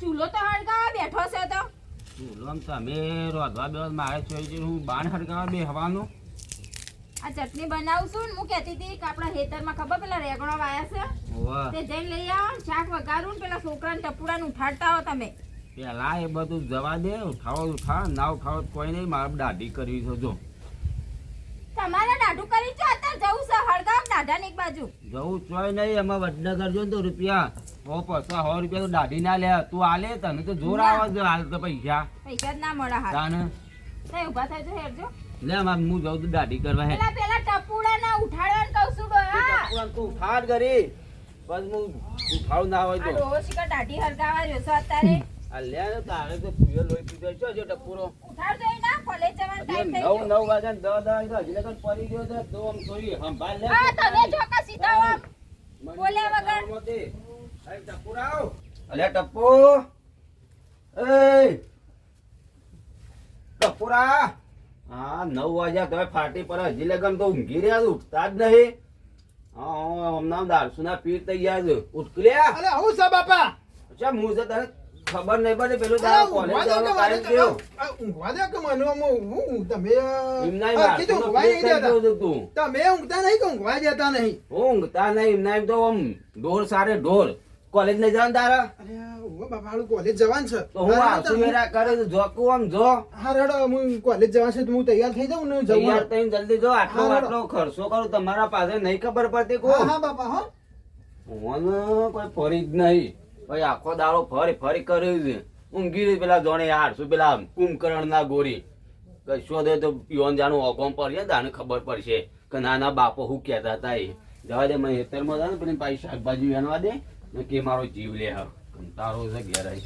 ચૂલો તો હળગાવા બેઠો છે તો ચૂલોમ તમે રોધવા બે મારે જોઈ હું બાણ હડકાવા બે હવાનું આ ચટણી બનાવશું ને હું કહેતી હતી કે આપણા ખેતરમાં ખબર પેલા રેગણો વાયા છે ઓવા તે જઈને લઈ આવો ને શાક વઘારું ને પેલા છોકરાને ટપુડાને ઉઠાડતા હો તમે પેલા એ બધું જવા દે ઉઠાવ ના ઉઠાવ કોઈ નહીં મારે દાઢી કરવી છે જો તમારે દાઢું કરી છો અત્યારે જવું છે હળગાવ દાઢા ને એક બાજુ જવું ચોય નહીં એમાં વડનગર કરજો ને તો રૂપિયા 100 રૂપિયા તો દાઢી ના લે તું આલે તને તો જોર આવે છે હાલ તો પૈસા જ ના મળે હાલ તાને તે ઊભા થજો હેરજો લે માર હું જાઉં તો દાઢી કરવા હે પેલા ટપુડા ના ઉઠાડવાનું કહું છું ડોહા તું ઉઠાડ કરી બસ હું ઉઠાવ ના હોય આ તો ડોહો શીખા દાઢી હળગાવા રહ્યો છે અત્યારે આ લે ને તારે તો પૂયો લોહી પીધો છે જો ટપુરો ઉઠાડજો એ ના કોલેજ જવાનો ટાઈમ થઈ 9 વાગે 10 વાગે હજી લગન પડી ગયો છે તો આમ થોડી સંભાળ લે હા તમે જો કે સીધા આવો બોલ્યા વગર અરે ટપુરાવ અલે ટપ્પુ એ ટપુરા હા 9 વાગ્યા તમે ફાટી પર હજી લગન તો ઊંઘી રહ્યા છો ઉઠતા જ નહીં હા હમણાં દારસુના પીર તૈયાર છે ઉઠકલ્યા અલે હું છે બાપા અચ્છા હું છે તને ખબર નહીં પડે પેલું તારા કોલેજ જવાનો ટાઈમ થયો ઊંઘવા દે કે મને હું તમે એમના કીધું ઊંઘવા નહીં દેતા તું તમે ઊંઘતા નહીં કે ઊંઘવા દેતા નહીં ઊંઘતા નહીં એમના એમ તો આમ ઢોર સારે ઢોર કોલેજ નહીં જવાનું તારા અરે હું બાપા હાલું કોલેજ જવાન છે તો હું આવશું મેરા કરે તો જોકું આમ જો હા રેડો હું કોલેજ જવા છે તો હું તૈયાર થઈ જાઉં ને તૈયાર જવું થઈને જલ્દી જો આટલો હા, આટલો ખર્ચો કરું તમારા પાસે નહીં ખબર પડતી કો હા હા બાપા હા મને કોઈ ફરી જ નહીં ભાઈ આખો દાડો ફરી કર્યું છે ઊંઘી રહી પેલા જોણે 800 પેલા કુંભકર્ણ ના ગોરી કશો દે તો યોન જાનું ઓગમ પડશે તાને ખબર પડશે કે નાના બાપો હું કહેતા હતા એ જવા દે મને હેતરમાં જાય ને પેલી પાછી શાકભાજી વેણવા દે ને કે મારો જીવ લે હ તારો છે ઘેરાઈ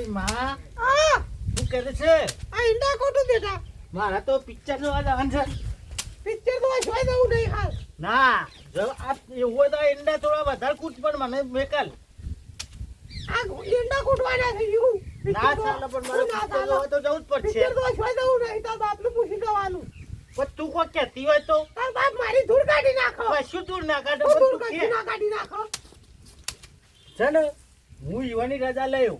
માં શું કરે છે આ ઈંડા કોટું બેટા મારા તો પિક્ચર જોવા જવાનું છે પિક્ચર તો જોઈ દઉં નહીં હાલ ના જો આ એવું હોય તો ઈંડા થોડા વધારે કૂટ પણ મને મેકલ આ ઈંડા કૂટવાના થઈ ગયું ના ચાલે પણ મને પિક્ચર જોવા તો જવું જ પડશે પિક્ચર તો જોઈ દઉં નહીં તાર બાપને પૂછી જવાનું પણ તું કોઈ કહેતી હોય તો તાર બાપ મારી ધૂળ કાઢી નાખો શું ધૂળ ના કાઢો ધૂળ કાઢી નાખો છે ને હું યુવાની રજા લઈ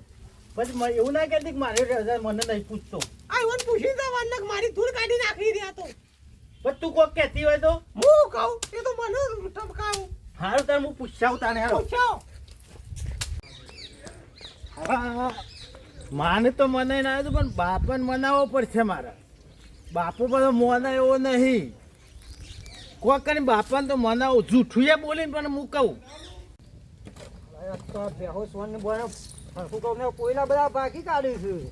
પછી એવું ના કહેતી કે મારી રજા મને નહીં પૂછતો આ ಇವನ್ પૂછી જવાનું કે મારી ધૂળ કાઢી નાખી રહ્યા તો પણ તું કોઈ કહેતી હોય તો હું કહું એ તો મને ટપકાવું હારું તાર હું પૂછાવું તાને હારો પૂછાવ હા માને તો મને ના આવ્યું પણ બાપાને મનાવવો પડશે મારા બાપુ બધો મોના એવો નહીં કોઈ કરીને બાપાને તો મનાવો જૂઠું એ બોલીને પણ હું કહું કોઈના બધા બાકી કાઢ્યું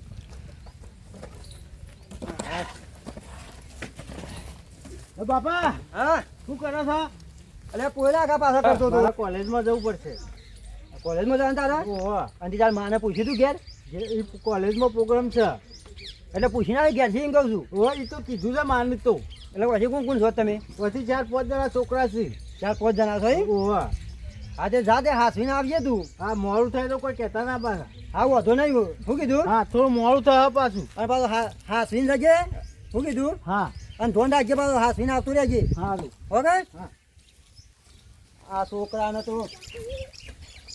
છે બાપા હા શું કરો છો અલે કોઈલા કા પાછા કરતો તો કોલેજમાં જવું પડશે કોલેજમાં જવાનું તારા ઓહો અને તાર માને પૂછ્યું તું ઘેર કોલેજમાં પ્રોગ્રામ છે એટલે પૂછીને આવે ઘેર છે એમ કહું છું ઓહો એ તો કીધું છે માને તો એટલે પછી કોણ છો તમે પછી 4-5 જણા છોકરા છે 4-5 જણા છો ઓહો આજે જાતે હાસવીને આવજે તું હા મોડું થાય તો કોઈ કહેતા ના પાછા હા વાંધો નહીં શું કીધું હા થોડું મોડું થાય પાછું અને પાછું હાસવીને જજે શું કીધું હા અને ધોન રાખજે પાછું હાસવીને આવતું રહેજે સારું ઓકે હા આ છોકરાને તો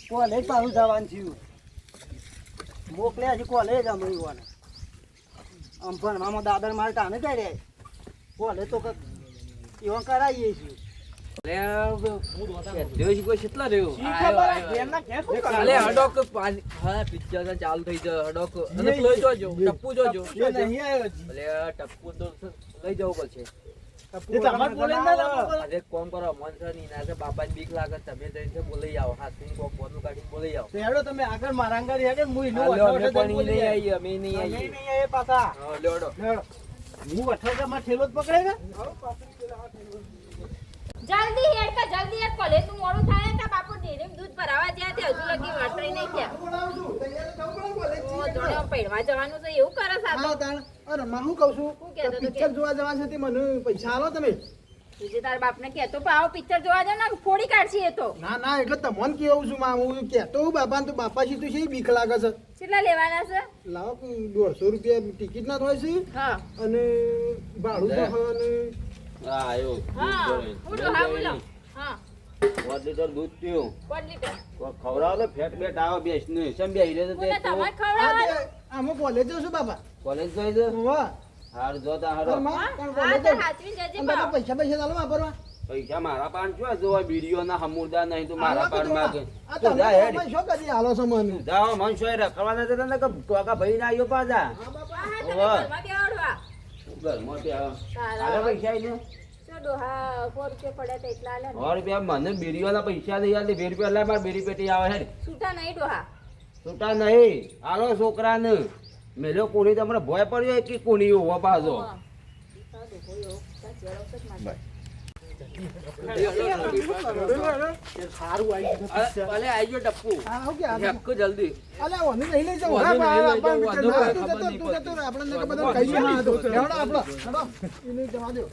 કોલેજ પાછું જવાનું થયું મોકલે હજી કોલેજ અમે યુવાને આમ ભણવામાં દાદર મારે કામે જાય રે કોલેજ તો એવા કરાવીએ છીએ ચાલુ થઈ જાય ટપ્પુ જોજો ટપ્પુ તો લઈ જવું પડશે કોમ કરો મન છે બાપા ને બીક લાગે તમે જઈને બોલી આવો હાથ બોલું કાઢી બોલી આવો હેડો તમે આગળ મારા આગળ હેડો હું નહીં આવીએ અમે નહીં આવીએ પાછા લેડો હું અઠવાડિયામાં ઠેલો જ પકડે ને જલ્દી હેડ કે જલ્દી હેડ કોલેજ નું મોડું થાય તા બાપુ ડેરીમ દૂધ ભરાવા જ્યાં તે હજુ લગી વાટરી નહીં ગયા ઓ જોડે પૈડવા જવાનું છે એવું કરે સા તો અરે માં હું કહું છું હું કહેતો તો પિક્ચર જોવા જવાનું છે તે મને પૈસા આલો તમે તુજે તાર બાપને કહેતો પાવ પિક્ચર જોવા જાવ ને ફોડી કાઢશી એ તો ના એટલે તમને કેવું છું માં હું કહેતો બાપા તો બાપા છે તો છે બીક લાગે છે કેટલા લેવાના છે લાવો 150 રૂપિયા ટિકિટ ના થાય છે હા અને ભાડું તો અને હા આયો હા બોલો હા બોલો હા 5 લીટર દૂધ પીવું. 5 લીટર. કોઈ ખવડાવો તો ફેટ બેટ આવે બેસને. શેમ બેહી રહ્યો તો તે કોને તું? તમારે ખવડાવવાનું? આમાં કોલેજ જઉં છું બાપા કોલેજ જોઈ છે? હોવા હાર જો તા હારો. હા? પણ હા, કોલેજ તો જઉં. હાચવીને જજે અને બાપા પાવ. પૈસા ચાલો વાપરવા પૈસા મારા પાન શું જોવા બીડીઓ ના હમુરદા નહીં તું મારા હાલો તો પાન જોવા. માંગે. આ તું તમે જા હેડ. તમે શું કરી હાલો છો મને જાઓ મન સોય રખડવાના હતા ને કે કોકા ભાઈ ના આવ્યો પાછા. હા, હા, તમે ઓવા. ઘરમાં બેહાડવા. ઘરમાં ત્યાં સારા. આલે પૈસા આઈને. જો ડોહા 4 રૂપિયા પડ્યા તા એટલા આલ્યા ને. 100 રૂપિયા મને બીડીઓના પૈસા નહીં આલે 2 રૂપિયા લે મારે બીડી પેટી આવે હેડ. છૂટા નહીં ડોહા. છૂટા નહીં આલો છોકરાને મેલો કોણી તમને ભય પડ્યો કે કોણી હોવા પાછો. હા. તારો ડોહો એવો, તાર ચેડો છે જ મારે. સારું આવી ગયું અલે આઈ ગયો ટપ્પુ હા આવું કે આ હેપકો જલ્દી અલે ઓને નહીં લઈ જાઉં ઓને હા નહીં લઈ જાઉં, બાપા, વાંધો ના, કોઈ તું ખબર જતો, નહીં તું જતો પડતી. રહે, આપણને તો વાંધો બધા કહીએ નહીં. હા, તો લેવડો આપણો, હેડો. એને જવા દ્યો.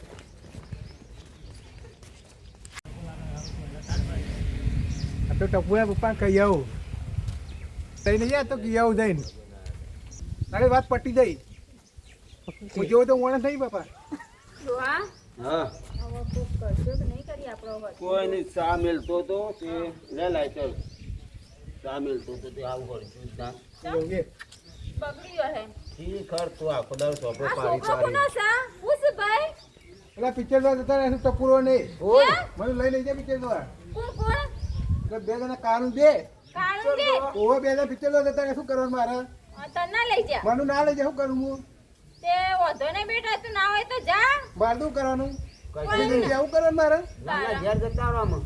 આ તો ટપુએ પપ્પા કહી આવું તઈ નહીં તો કહી આવું જઈને તારી વાત પટી જઈ હું જેવો તો માણસ નહીં બાપા ડોહા, હા હવે કોક કરશો કે નહીં કરી આપણો હવે? કોઈ નહીં ચા મેલતો તો તે લે લાઈટર ચા મેલતો તો તે આવું કરશું ના એવું કે. બગડી ગયો હે. ઈ ખર તો આખો દાડો ચોપડો આ પાડી છોકરો કોનો પાડી છે? પૂછ ભાઈ. પેલા પિક્ચર જોવા જતા રહે ટપુરો નહીં ઓય મને લઈ લઈ જાય પિક્ચર જોવા કોણ કોણ? એટલે બે જણા કારું દે કાળું કે? ઓવે બે જણા પિક્ચર જોવા જતા રહે શું કરવાનું મારે હા, તને ના લઈ જા. મારું ના લઈ જાય શું કરું હું તે વધો ને બેટા, તું ના હોય તો જા. બારદું કરવાનું કઈ લઈ જાય આવું કરવાનું મારે ના ના ઘેર જતા રહો આમાં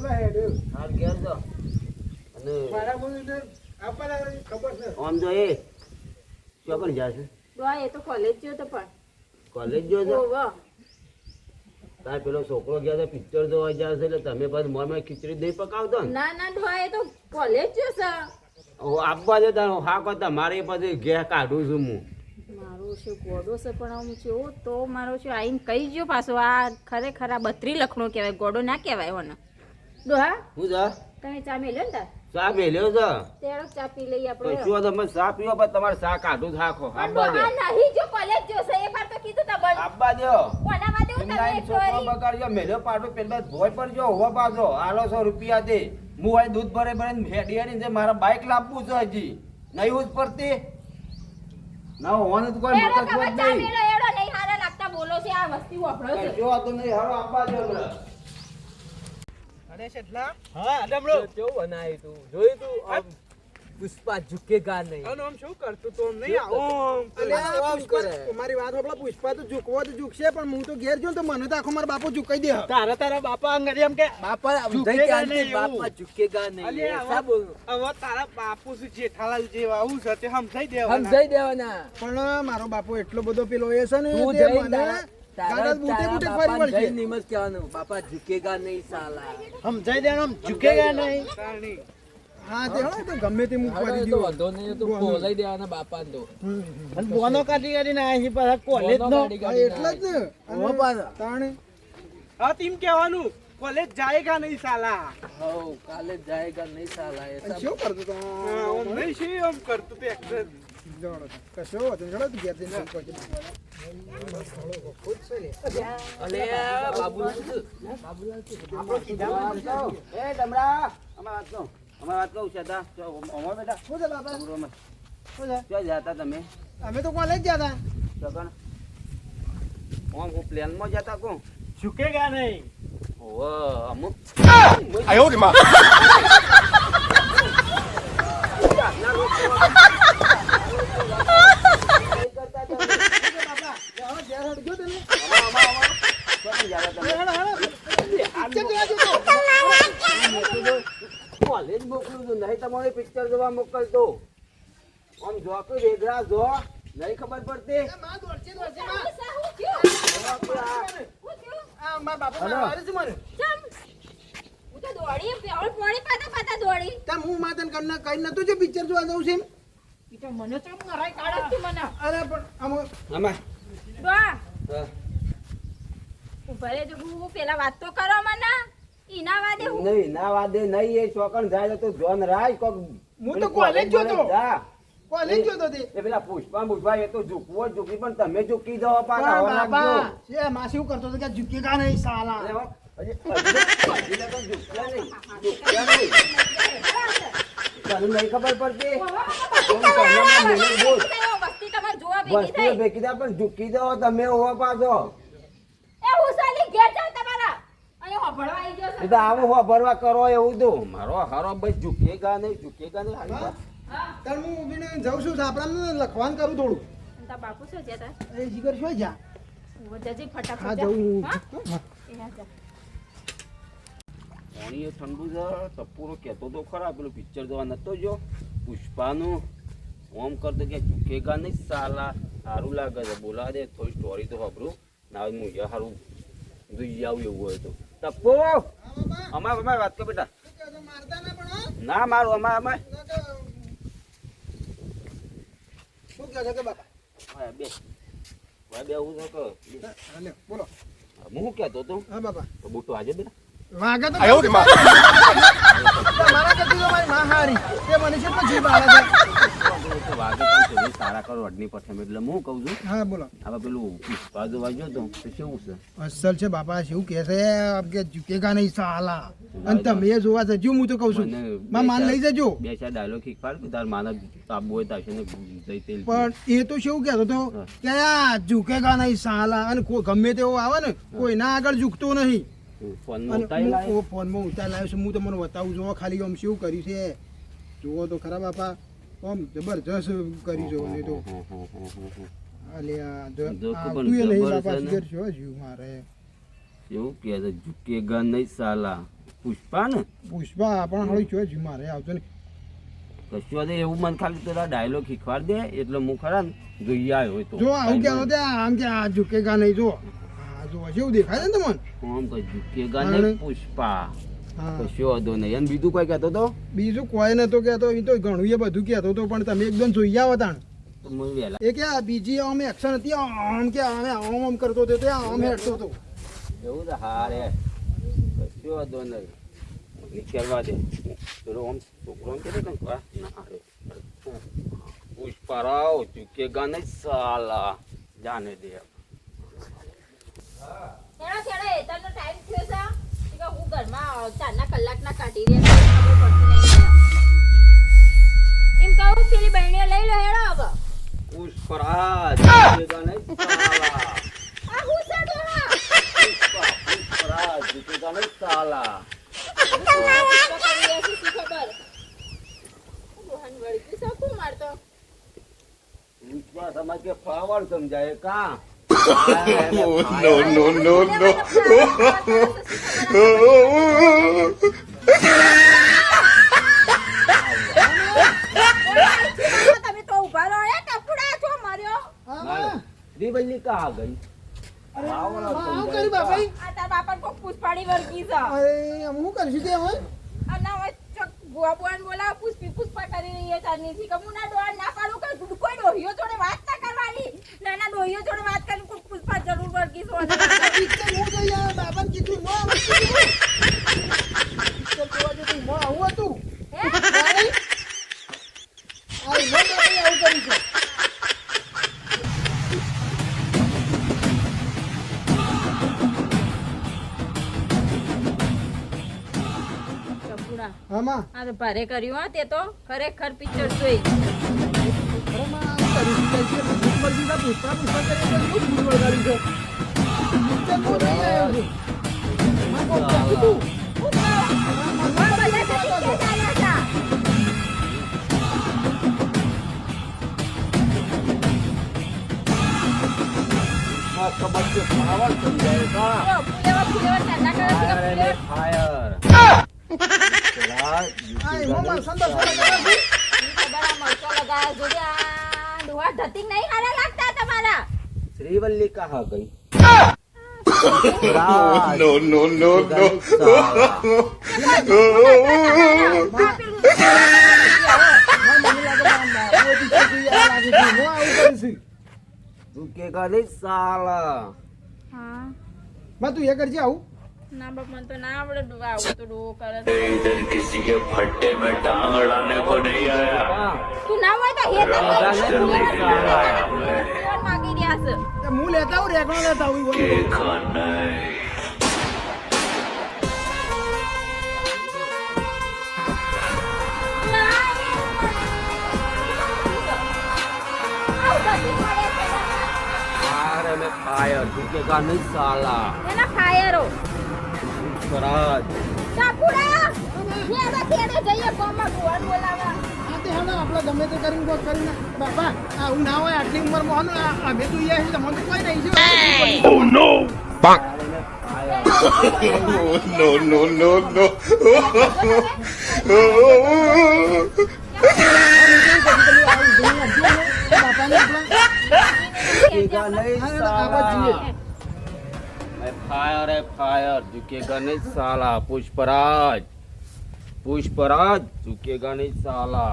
લે હેડ હાર ઘેર જો અને મારા મને આપવાના ખબર છે આમ જો એ ચોકન જાય છે ડોહા, એ તો કોલેજ ગયો તો પણ. કોલેજ જો છો ઓહો. તાર પેલો છોકરો ગયા છે પિક્ચર જોવા જાય છે એટલે તમે પાછું મોંમાં ખીચડી નહીં પકાવતો ને ના ના ડોહા, એ તો કોલેજ ગયો છે. આપવા દે તારો હા કરતા મારે પછી ઘેર કાઢું છું હું મારો શું ગોડો છે પણ આમ જેવો તો મારો શું આઈને કહી ગયો પાછો આ ખરેખર આ 32 લખણો કહેવાય, ગોડો ના કહેવાય ઓને. ડોહા, હું જા તમે ચા મેલ્યો ને તાર? ચા મેલ્યો છે તેરો ચા પી લઈએ આપણે. કશું તમે ચા પીવો પણ તમારે ચા કાઢું થાકો પણ આપવા દે ડોહા નહીં જો કોલેજ ગયો છે, એક વાર તો કીધું તા બસ. આપવા દો કોના વાદે હું એમના તમે ઈ છોકરો ચોરી? બગાડ્યો મેલ્યો પાડો પેલા ભોય પર જો હોવા પાછો આલો 100 રૂપિયા દે હું અહીં દૂધ ભરે ભરે હેડી હેડી મારા બાઇક લાવવું છે હજી નહીં ઉજ પડતી ના હોવાનું તો કોઈ એનો મતલબ ખબર જ ચા નહીં મેલો એડો નહીં હારા લાગતા બોલો છે, આ વસ્તી વાપરો છે. જો તો નહીં હારો આપવા દો હમણાં. અરે શેઠલા હા ડમરો કેવું બનાવ્યું તું જોયું તું આમ પુષ્પા ઝુકેગા નહીં આમ શું કરતું તો નહીં આમ કરે. મારી વાત આપડા પુષ્પા તો ઝૂકવો તો ઝૂકશે પણ હું તો ઘેર જો તો મને તો આખો મારા બાપુ ઝુકાઈ દે તારા બાપા અંગડી એમ કે બાપા ઝુકેગા ઝુકેગા નહીં નહીં એવું. બાપા ઝુકેગા નહીં અલે એસા બોલનું હવે તારા બાપુ છે જેઠાલાલ જેવા આવું છે તે સમજાઈ દે સમજાઈ દેવાના પણ મારો બાપુ એટલો બધો પેલો એ છે ને તું તે જઈને મને ગાડા બૂટે બૂટે ફરી બાપાને વળશે જઈને નિમજ કહેવાનું બાપા ઝુકેગા નહીં સાલા સમજાઈ દેવાનું આમ ઝુકેગા નહીં હા તે હો તો ગમે તે મૂકવા હવે તો દીધું વાંધો નહીં તો બોલાઈ દેવાના બાપાને તો અને બોનો કાઢી કાઢીને આવી છે પાછા કોલેજ નો બોનો કાઢી એટલે જ ને હો અને પાછા. તાણે હા તેમ કહેવાનું કોલેજ જાયેગા નહીં સાલા હો કાલે જાયગા નહીં સાલા એસા શું કરતો તો નહીં શું આમ કરતો તો એક્ટર જોડો કશો હતો જોડો તું ઘેર જઈને શું કરતો અલે બાબુલાલ શું? એ ડમરા અમાર વાત કહું છે તા અમાર બેટા શું છે બાપા પૂરોમાં શું છે ક્યાં જતા તમે અમે તો કોલેજ ગયા હતા સગન ઓમ હું પ્લેનમાં જતા કોણ ઝુકેગા નહીં ઓવે અમુક કોલેજ મોકલું છું નહીં તમારે પિક્ચર જોવા મોકલતો આમ જો કે રેગડા જો નહીં ખબર પડતી હું થયું? ચમ. હું તો દોડી પેવડ પોણી પાતા દોડી. હું માતન કરના કઈ નતું જો પિક્ચર જોવા જવું છે એમ? ઈ તો મને ચમ મરાય કાઢે છે મને. અરે પણ આમાં આમાં ડોહા, હા. ઉભા રહેજો, હું પેલા વાત તો કરો મને. ઈના વાદે હું નહીં ના વાદે નહીં એ ચોકણ જાય તો જોન રાય કોક હું તો કોલેજ જોતો. જા કોલેજ જોતો તે એ પેલા પુષ્પા એ તો ઝૂકવો જ ઝૂકી પણ તમે ઝૂકી જાઓ પાછા પણ હવા બાબા લાગજો છે માસી એવું કરતો હતો કે ઝુકેગા નહીં સાલા અરે હો, હજી લગન ઝૂક્યા નહીં. તને નહીં ખબર પડતી? કોણ કર્ણમાં મેલે બોલ. વસ્તી તમારે જોવા ભેગી વસ્તીઓ થઈ. ભેગી થાય પણ ઝૂકી દો તમે હોવા પાછો. એ હુસાલી ઘેર જાવ તમારા. અહીંયા હોભળવા આવી ગયો છે. એ તો આવું વાપરવા કરો એવું તો મારો હારો ભાઈ ઝૂકેગા નહીં હારી વાત. હા. તાર હું ઊભીને જાઉં છું સાપડામાં લખવાનું કરું થોડું. અને તારા બાપુ શું છે તાર? એ જીગર શું જા? ઉભો જજે ફટાફટ હા જા. જવું. હા? એ હા જા. પાણી એ ઠંડુ છે ટપુરો કહેતો તો ખરા પેલું પિક્ચર જોવા નતો જો પુષ્પાનું ઓમ કરતો કે ઝૂકેગા નહીં સાલા સારું લાગે છે બોલા દે થોડી સ્ટોરી તો વાપરું ના હું સારું જોઈ આવું એવું હોય તો ટપ્પુ અમારે વાત કર બેટા મારતા ના પણ ના મારું અમારે શું કહે છે કે બાપા? બે એવું છે કે હા લે બોલો. હું શું કહેતો હતો હા બાપા. તો બુટો આજે બેટા વાગે તો મારા કદી તો મારી માં હારી તે મને છે પણ જીભ આવે છે. વાગે પણ સારા કરો અડની પઠેમ એટલે હું કહું છું હા બોલો. હવે પેલું પુષ્પા જોવા ગયો તો કેવું છે અસલ છે બાપા શું કહે છે કે ઝુકેગા નહીં સાલા અને તમે એ જોવા જજો હું તો કહું છું માં માન લઈ જજો. બે ચાર ડાયલોગ શીખવાડ કે તાર માનવ તાબુ હોય તાશે ને જઈ તેલ પણ એ તો શું કહેતો હતો કે આ ઝુકેગા નહીં સાલા અને ગમે તેવો આવે ને કોઈના આગળ ઝૂકતો નહીં. ફોન અને ઉતારી લાય હું ફોનમાં ઉતાર લાવ્યો છું હું તમને બતાવું છું ખાલી આમ શું કર્યું છે જુઓ તો ખરા બાપા આમ જબરજસ્ત કર્યું છે અને તો જો કે આવતું પણ નહીં જબર બાપા છે ને. શિખર શું જીવ મારે એવું કે છે ઝુકેગા નહીં સાલા પુષ્પા ને પુષ્પા પણ હવે શું જીવ મારે આવતો નહીં. કશું દે એવું મને ખાલી તારા ડાયલોગ શીખવાડ દે એટલે હું ખરા ને જોઈ આવ્યો હોય તો જો આવું કહેતો તે આમ કે આ ઝુકેગા નહીં જો આ જો જેવું દેખાય છે ને તમને. આમ કે ઝુકેગા નહીં પુષ્પા હા કશું વાંધો નહીં અને બીજું કોઈ કહેતો તો બીજું કોઈ નતો કહેતો એ તો ઘણું એ બધું કહેતો હતો પણ તમે એકદમ જોઈ આવો તાણ. હું વહેલા એ કે આ બીજી આમ એક્શન હતી આમ કે આમ આમ કરતો હતો તે આમ હેડતો હતો. એવું તો હારે કશું વાંધો નહીં નીકળવા દે પેલો આમ છોકરો કે ના હારે પુષ્પારાવ ઝુકેગા નહીં સાલા જાને દે હેડો છેડો એતરનો ટાઈમ થયો છે. ઈ કે હું ઘરમાં 4 કલાકના કાઢી રહ્યા છે. ખબર પડતી નહીં. એમ કહું પેલી બહેણીઓ લઈ લો હેડો હવે. પુષ્પરાજ ઝુકેગા નહીં સાલા આ હું છે ડોહા? પુષ્પરાજ ઝુકેગા નહીં સાલા તો કરી છે શી ખબર? ડોહાને વળગી શકું મારતો. પુષ્પા સમાજ કે ફાવડ સમજાય કા તમે તો ઉભા રહો એ ટપુડા છો માર્યો. દીવલ્લી કા ગઈ અરે આવું કર્યું બાપા. આ તાર બાપા કોક પુષ્પાડી વળગી છે. અરે આમ હું કરીશું તે હવે અને હવે ચક બુઆ બુઆને બોલાવો પુષ્પા કરી રહી છે ચાંદનીથી કે હું ના ડોહા ના પાડું કે કોઈ ડોહીઓ જોડે વાત ના કરવાની. નાના ડોહીઓ જોડે વાત કરીને કોઈ પુષ્પા જરૂર વળગી છો. પિક્ચર હું જઈ આવ્યો બાપાને કીધું મોં પિક્ચર જોવા જતું મોં આવું હતું. હે? આવું કર્યું છે. ટપુડા આમાં આ તો ભારે કર્યું હા તે તો ખરેખર પિક્ચર જોઈ. અરે માં આવું કર્યું છે. પુષ્પા કરી તો શું ભૂલ વગાડી છે. પિક્ચર હું જઈ આવ્યો છું. માં કોક કીધું. હું કહું? પણ બધા તો પિક્ચર ચાલ્યા હતા. ખબર કે ફાવડ સમજાય કા જો, ફુલેવા ચાંદા કરે છે કે ફાયર ફુલેવા આ એમાં માં સંદર ફોન કર્યો છે. ખબર આ મરચો લગાયા જોજે આ ડોહા ધતિંગ નહીં હારા લાગતા તમારા. શ્રીવલ્લી કહા ગઈ no. માં મને લાગે આમ બાપુ પિક્ચર જોઈ આવ્યા લાગે છે. હું આવું કર્યું છું. ઝુકેગા નહીં સાલા હા માં તું એ કરજે આવું. ના બાપ મને તો ના આવડે આવું તો ડોહો કરે છે. इधर किसी के फट्टे में टांग अड़ाने को नहीं आया તું ના હોય તો હે તો માગી રહ્યા છે. હું લેતા આવું રેગણો લેતા આવું के खाना है अरे मैं फायर झुकेगा नहीं साला એના ફાયરો स्वराज ચાપુડા મેં તેડે જઈએ કોમમાં ભુવન બોલાવા હા તે હેડો આપણે ગમે તે કરીને કોક કરીને બાપા આવું ના હોય આટલી ઉંમરમાં અમે તો અહીંયા છીએ તમને કોઈ નહીં છે Oh no! अरे मैं fire No, no, no, no. झुकेगा नहीं साला मैं फायर है फायर झुकेगा नहीं साला पुष्पराज पुष्पराज झुकेगा नहीं साला